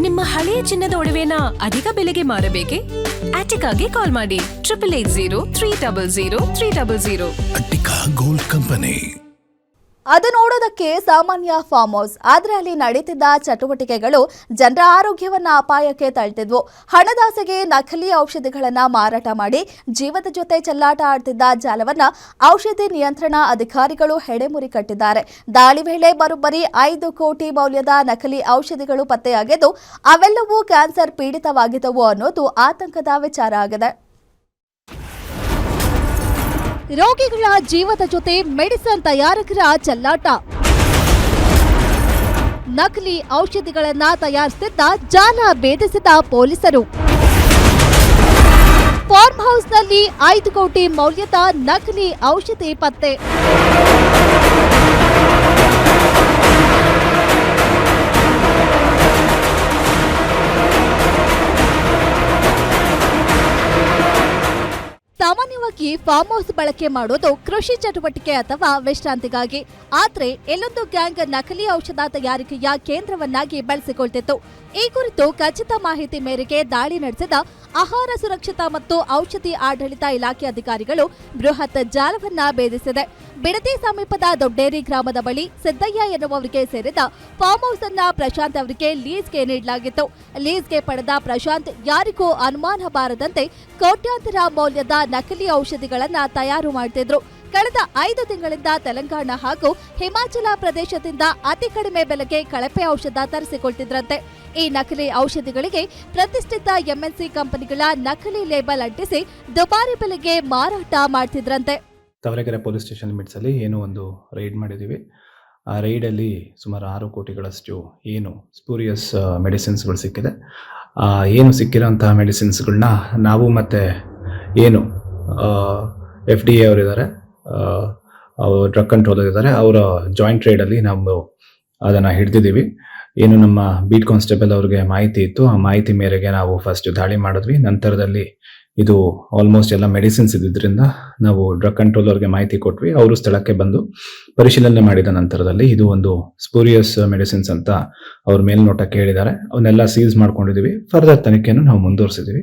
ನಿಮ್ಮ ಹಳೆಯ ಚಿನ್ನದ ಒಡವೆನ ಅಧಿಕ ಬೆಲೆಗೆ ಮಾರಬೇಕೆ? ಆಟಿಕಾಗೆ ಕಾಲ್ ಮಾಡಿ 8880 ಅಟ್ಟಿಕಾ ಗೋಲ್ಡ್ ಕಂಪನಿ. ಅದು ನೋಡೋದಕ್ಕೆ ಸಾಮಾನ್ಯ ಫಾರ್ಮ್ ಹೌಸ್, ಆದರೆ ಅಲ್ಲಿ ನಡೀತಿದ್ದ ಚಟುವಟಿಕೆಗಳು ಜನರ ಆರೋಗ್ಯವನ್ನ ಅಪಾಯಕ್ಕೆ ತಳ್ತಿದ್ವು. ಹಣದಾಸೆಗೆ ನಕಲಿ ಔಷಧಿಗಳನ್ನ ಮಾರಾಟ ಮಾಡಿ ಜೀವದ ಜೊತೆ ಚೆಲ್ಲಾಟ ಆಡ್ತಿದ್ದ ಜಾಲವನ್ನ ಔಷಧಿ ನಿಯಂತ್ರಣ ಅಧಿಕಾರಿಗಳು ಹೆಡೆಮುರಿ ಕಟ್ಟಿದ್ದಾರೆ. ದಾಳಿ ವೇಳೆ ಬರೋಬ್ಬರಿ 5 ಕೋಟಿ ಮೌಲ್ಯದ ನಕಲಿ ಔಷಧಿಗಳು ಪತ್ತೆಯಾಗಿದ್ದು, ಅವೆಲ್ಲವೂ ಕ್ಯಾನ್ಸರ್ ಪೀಡಿತವಾಗಿದ್ದವು ಅನ್ನೋದು ಆತಂಕದ ವಿಚಾರ ಆಗಿದೆ. ರೋಗಿಗಳ ಜೀವದ ಜೊತೆ ಮೆಡಿಸಿನ್ ತಯಾರಕರ ಚೆಲ್ಲಾಟ. ನಕಲಿ ಔಷಧಿಗಳನ್ನ ತಯಾರಿಸುತ್ತಿದ್ದ ಜಾಲ ಭೇದಿಸಿದ ಪೊಲೀಸರು. ಫಾರ್ಮ್ ಹೌಸ್ನಲ್ಲಿ 5 ಕೋಟಿ ಮೌಲ್ಯದ ನಕಲಿ ಔಷಧಿ ಪತ್ತೆ. ಸಾಮಾನ್ಯವಾಗಿ ಫಾರ್ಮ್ ಹೌಸ್ ಬಳಕೆ ಮಾಡೋದು ಕೃಷಿ ಚಟುವಟಿಕೆ ಅಥವಾ ವಿಶ್ರಾಂತಿಗಾಗಿ. ಆದ್ರೆ ಇಲ್ಲೊಂದು ಗ್ಯಾಂಗ್ ನಕಲಿ ಔಷಧ ತಯಾರಿಕೆಯ ಕೇಂದ್ರವನ್ನಾಗಿ ಬಳಸಿಕೊಳ್ತಿತ್ತು. ಈ ಕುರಿತು ಖಚಿತ ಮಾಹಿತಿ ಮೇರೆಗೆ ದಾಳಿ ನಡೆಸಿದ ಆಹಾರ ಸುರಕ್ಷತಾ ಮತ್ತು ಔಷಧಿ ಆಡಳಿತ ಇಲಾಖೆ ಅಧಿಕಾರಿಗಳು ಬೃಹತ್ ಜಾಲವನ್ನ ಭೇದಿಸಿದೆ. ಬಿಡದಿ ಸಮೀಪದ ದೊಡ್ಡೇರಿ ಗ್ರಾಮದ ಬಳಿ ಸಿದ್ದಯ್ಯ ಎನ್ನುವವರಿಗೆ ಸೇರಿದ ಫಾರ್ಮ್ ಹೌಸ್ ಅನ್ನ ಪ್ರಶಾಂತ್ ಅವರಿಗೆ ಲೀಸ್ಗೆ ನೀಡಲಾಗಿತ್ತು. ಲೀಸ್ಗೆ ಪಡೆದ ಪ್ರಶಾಂತ್ ಯಾರಿಗೂ ಅನುಮಾನ ಬಾರದಂತೆ ಕೋಟ್ಯಾಂತರ ಮೌಲ್ಯದ ನಕಲಿ ಔಷಧಿಗಳನ್ನ ತಯಾರು ಮಾಡ್ತಿದ್ರು. ಕಳೆದ 5 ತಿಂಗಳಿಂದ ತೆಲಂಗಾಣ ಹಾಗೂ ಹಿಮಾಚಲ ಪ್ರದೇಶದಿಂದ ಅತಿ ಕಡಿಮೆ ಬೆಲೆಗೆ ಕಳಪೆ ಔಷಧ ತರಿಸಿಕೊಳ್ತಿದ್ರಂತೆ. ಈ ನಕಲಿ ಔಷಧಿಗಳಿಗೆ ಪ್ರತಿಷ್ಠಿತ ಎಂಎನ್ಸಿ ಕಂಪನಿಗಳ ನಕಲಿ ಲೇಬಲ್ ಅಂಟಿಸಿ ದುಬಾರಿ ಬೆಲೆಗೆ ಮಾರಾಟ ಮಾಡ್ತಿದ್ರಂತೆ. ತಾವರೆಕೆರೆ ಪೊಲೀಸ್ ಸ್ಟೇಷನ್ ಲಿಮಿಟ್ಸ್ ಅಲ್ಲಿ ಏನೋ ಒಂದು ರೈಡ್ ಮಾಡಿದ್ದೀವಿ. ಆ ರೈಡಲ್ಲಿ ಸುಮಾರು 6 ಕೋಟಿಗಳಷ್ಟು ಏನು ಸ್ಪೂರಿಯಸ್ ಮೆಡಿಸಿನ್ಸ್ಗಳು ಸಿಕ್ಕಿದೆ. ಏನು ಸಿಕ್ಕಿರೋಂಥ ಮೆಡಿಸಿನ್ಸ್ಗಳನ್ನ ನಾವು ಮತ್ತು ಏನು FDA ಅವರಿದ್ದಾರೆ, ಡ್ರಗ್ ಕಂಟ್ರೋಲರ್ ಇದ್ದಾರೆ, ಅವರ ಜಾಯಿಂಟ್ ರೈಡಲ್ಲಿ ನಾವು ಅದನ್ನು ಹಿಡಿದಿದ್ದೀವಿ. ಏನು ನಮ್ಮ ಬೀಟ್ ಕಾನ್ಸ್ಟೇಬಲ್ ಅವ್ರಿಗೆ ಮಾಹಿತಿ ಇತ್ತು, ಆ ಮಾಹಿತಿ ಮೇರೆಗೆ ನಾವು ಫಸ್ಟ್ ದಾಳಿ ಮಾಡಿದ್ವಿ. ನಂತರದಲ್ಲಿ ಇದು ಆಲ್ಮೋಸ್ಟ್ ಎಲ್ಲ ಮೆಡಿಸಿನ್ಸ್ ಇದ್ದಿದ್ದರಿಂದ ನಾವು ಡ್ರಗ್ ಕಂಟ್ರೋಲರ್ಗೆ ಮಾಹಿತಿ ಕೊಟ್ವಿ. ಅವರು ಸ್ಥಳಕ್ಕೆ ಬಂದು ಪರಿಶೀಲನೆ ಮಾಡಿದ ನಂತರದಲ್ಲಿ ಇದು ಒಂದು ಸ್ಪೂರಿಯಸ್ ಮೆಡಿಸಿನ್ಸ್ ಅಂತ ಅವ್ರ ಮೇಲ್ನೋಟಕ್ಕೆ ಹೇಳಿದ್ದಾರೆ. ಅವನ್ನೆಲ್ಲ ಸೀಸ್ ಮಾಡ್ಕೊಂಡಿದ್ದೀವಿ. ಫರ್ದರ್ ತನಿಖೆಯನ್ನು ನಾವು ಮುಂದುವರಿಸಿದ್ದೀವಿ.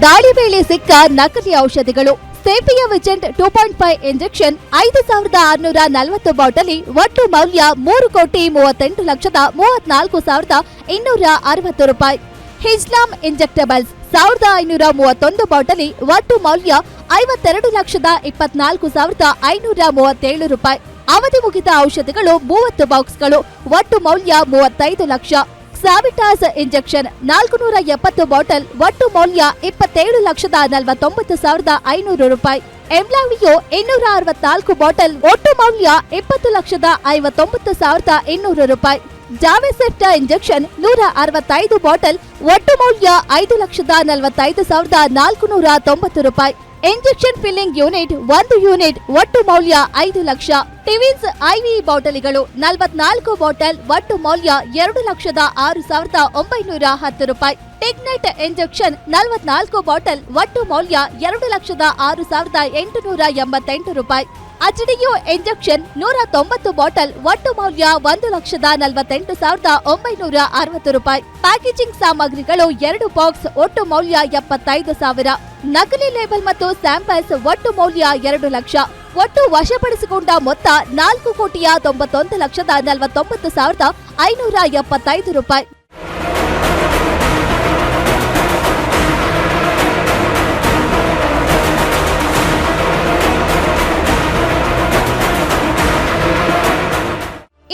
ದಾಳಿ ವೇಳೆ ಸಿಕ್ಕ ನಕಲಿ ಔಷಧಿಗಳು: ಸೇಫಿಯಾ ವಿಜೆಂಟ್ 2.5 ಇಂಜೆಕ್ಷನ್ 5640 ಬಾಟಲಿ, ಒಟ್ಟು ಮೌಲ್ಯ 3,38,34,260 ರೂಪಾಯಿ. ಹಿಜ್ಲಾಮ್ ಇಂಜೆಕ್ಟಬಲ್ಸ್ 1531 ಬಾಟಲಿ, ಒಟ್ಟು ಮೌಲ್ಯ 52,24,537 ರೂಪಾಯಿ. ಅವಧಿ ಮುಗಿದ ಔಷಧಿಗಳು 30 ಬಾಕ್ಸ್ಗಳು, ಒಟ್ಟು ಮೌಲ್ಯ 35 ಲಕ್ಷ. ಕ್ಸಾವಿಟಾಸ್ ಇಂಜೆಕ್ಷನ್ 470 ಬಾಟಲ್, ಒಟ್ಟು ಮೌಲ್ಯ 27,49,500 ರೂಪಾಯಿ. ಎಂಲಾವಿಯೋ 264 ಬಾಟಲ್, ಒಟ್ಟು ಮೌಲ್ಯ 20,59,200 ರೂಪಾಯಿ. ಜಾವೆಸೆಪ್ಟಾ ಇಂಜೆಕ್ಷನ್ 165 ಬಾಟಲ್, ಒಟ್ಟು ಮೌಲ್ಯ 5,45,490 ರೂಪಾಯಿ. ಇಂಜೆಕ್ಷನ್ ಫಿಲ್ಲಿಂಗ್ ಯೂನಿಟ್ 1 ಯೂನಿಟ್, ಒಟ್ಟು ಮೌಲ್ಯ 5 ಲಕ್ಷ. ಟಿವಿನ್ಸ್ ಐವಿ ಬಾಟಲಿಗಳು 44 ಬಾಟಲ್, ಒಟ್ಟು ಮೌಲ್ಯ 2,06,910 ರೂಪಾಯಿ. ಟಿಗ್ನೆಟ್ ಇಂಜೆಕ್ಷನ್ 44 ಬಾಟಲ್, ಒಟ್ಟು ಮೌಲ್ಯ 2,06,888 ರೂಪಾಯಿ. ಅಜ್ಡಿಯೋ ಇಂಜೆಕ್ಷನ್ 190 ಬಾಟಲ್, ಒಟ್ಟು ಮೌಲ್ಯ 1,48,960 ರೂಪಾಯಿ. ಪ್ಯಾಕೇಜಿಂಗ್ ಸಾಮಗ್ರಿಗಳು 2 ಬಾಕ್ಸ್, ಒಟ್ಟು ಮೌಲ್ಯ 75,000. ನಕಲಿ ಲೇಬಲ್ ಮತ್ತು ಸ್ಯಾಂಪಲ್ಸ್, ಒಟ್ಟು ಮೌಲ್ಯ 2 ಲಕ್ಷ. ಒಟ್ಟು ವಶಪಡಿಸಿಕೊಂಡ ಮೊತ್ತ 4,91,49,575 ರೂಪಾಯಿ.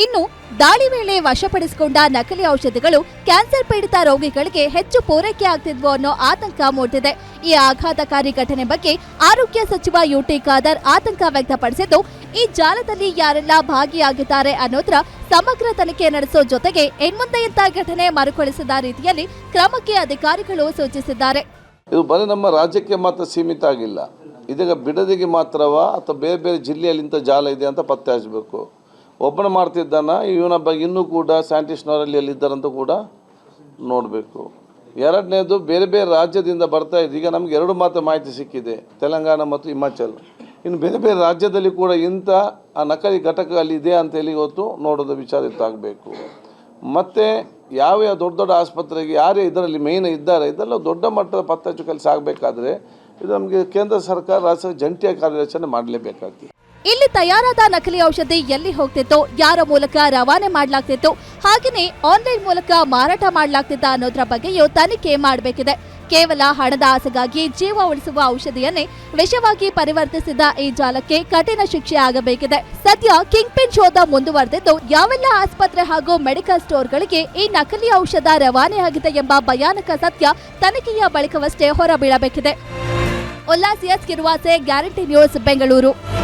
ಇನ್ನು ದಾಳಿ ವೇಳೆ ವಶಪಡಿಸಿಕೊಂಡ ನಕಲಿ ಔಷಧಿಗಳು ಕ್ಯಾನ್ಸರ್ ಪೀಡಿತ ರೋಗಿಗಳಿಗೆ ಹೆಚ್ಚು ಪೂರೈಕೆ ಆಗ್ತಿದ್ವು ಅನ್ನೋ ಆತಂಕ ಮೂಡಿದೆ. ಈ ಆಘಾತಕಾರಿ ಘಟನೆ ಬಗ್ಗೆ ಆರೋಗ್ಯ ಸಚಿವ ಯುಟಿ ಖಾದರ್ ಆತಂಕ ವ್ಯಕ್ತಪಡಿಸಿದ್ದು, ಈ ಜಾಲದಲ್ಲಿ ಯಾರೆಲ್ಲ ಭಾಗಿಯಾಗಿದ್ದಾರೆ ಅನ್ನೋದ್ರ ಸಮಗ್ರ ತನಿಖೆ ನಡೆಸೋ ಜೊತೆಗೆ ಇನ್ಮುಂದೆ ಇಂಥ ಘಟನೆ ಮರುಕಳಿಸದ ರೀತಿಯಲ್ಲಿ ಕ್ರಮಕ್ಕೆ ಅಧಿಕಾರಿಗಳು ಸೂಚಿಸಿದ್ದಾರೆ. ಇದು ಬರೀ ನಮ್ಮ ರಾಜ್ಯಕ್ಕೆ ಮಾತ್ರ ಸೀಮಿತ ಆಗಿಲ್ಲ, ಇದೀಗ ಬಿಡದಿಗೆ ಮಾತ್ರವಾ ಅಥವಾ ಬೇರೆ ಬೇರೆ ಜಿಲ್ಲೆಯಲ್ಲಿ ಇಂಥ ಜಾಲ ಇದೆ ಅಂತ ಪತ್ತೆ ಹಚ್ಚಬೇಕು. ಒಬ್ಬನ ಮಾಡ್ತಿದ್ದಾನ, ಇವನ ಬಗ್ಗೆ ಇನ್ನೂ ಕೂಡ ಸೈಂಟಿಸ್ಟ್ನವರಲ್ಲಿ ಎಲ್ಲಿದ್ದಾರಂತ ಕೂಡ ನೋಡಬೇಕು. ಎರಡನೇದು ಬೇರೆ ಬೇರೆ ರಾಜ್ಯದಿಂದ ಬರ್ತಾ ಇದೆ. ಈಗ ನಮಗೆ 2 ಮಾತ್ರ ಮಾಹಿತಿ ಸಿಕ್ಕಿದೆ, ತೆಲಂಗಾಣ ಮತ್ತು ಹಿಮಾಚಲ. ಇನ್ನು ಬೇರೆ ಬೇರೆ ರಾಜ್ಯದಲ್ಲಿ ಕೂಡ ಇಂಥ ನಕಲಿ ಘಟಕ ಅಲ್ಲಿ ಇದೆ ಅಂತೇಳಿ ಇವತ್ತು ನೋಡೋದು ವಿಚಾರ ಇತ್ತಾಗಬೇಕು. ಮತ್ತು ಯಾವ ದೊಡ್ಡ ದೊಡ್ಡ ಆಸ್ಪತ್ರೆಗೆ ಯಾರೇ ಇದರಲ್ಲಿ ಮೇಯ್ನ್ ಇದ್ದಾರೆ, ಇದೆಲ್ಲ ದೊಡ್ಡ ಮಟ್ಟದ ಪತ್ತೆ ಹಚ್ಚೋ ಕೆಲಸ ಆಗಬೇಕಾದ್ರೆ ಇದು ನಮಗೆ ಕೇಂದ್ರ ಸರ್ಕಾರ ರಾಜ್ಯ ಜಂಟಿಯಾಗಿ ಕಾರ್ಯಾಚರಣೆ ಮಾಡಲೇಬೇಕಾಗ್ತದೆ. ಇಲ್ಲಿ ತಯಾರಾದ ನಕಲಿ ಔಷಧಿ ಎಲ್ಲಿ ಹೋಗ್ತಿತ್ತು, ಯಾರ ಮೂಲಕ ರವಾನೆ ಮಾಡಲಾಗ್ತಿತ್ತು, ಹಾಗೆಯೇ ಆನ್ಲೈನ್ ಮೂಲಕ ಮಾರಾಟ ಮಾಡಲಾಗ್ತಿದ್ದ ಅನ್ನೋದ್ರ ಬಗ್ಗೆಯೂ ತನಿಖೆ ಮಾಡಬೇಕಿದೆ. ಕೇವಲ ಹಣದ ಆಸೆಗಾಗಿ ಜೀವ ಉಳಿಸುವ ಔಷಧಿಯನ್ನೇ ವಿಷವಾಗಿ ಪರಿವರ್ತಿಸಿದ ಈ ಜಾಲಕ್ಕೆ ಕಠಿಣ ಶಿಕ್ಷೆ ಆಗಬೇಕಿದೆ. ಸದ್ಯ ಕಿಂಗ್ ಪಿನ್ ಶೋಧ ಮುಂದುವರೆದಿದ್ದು, ಯಾವೆಲ್ಲ ಆಸ್ಪತ್ರೆ ಹಾಗೂ ಮೆಡಿಕಲ್ ಸ್ಟೋರ್ಗಳಿಗೆ ಈ ನಕಲಿ ಔಷಧ ರವಾನೆಯಾಗಿದೆ ಎಂಬ ಭಯಾನಕ ಸತ್ಯ ತನಿಖೆಯ ಬಳಿಕವಷ್ಟೇ ಹೊರಬೀಳಬೇಕಿದೆ. Ullas S Kiruvase, Guarantee News, Bengaluru.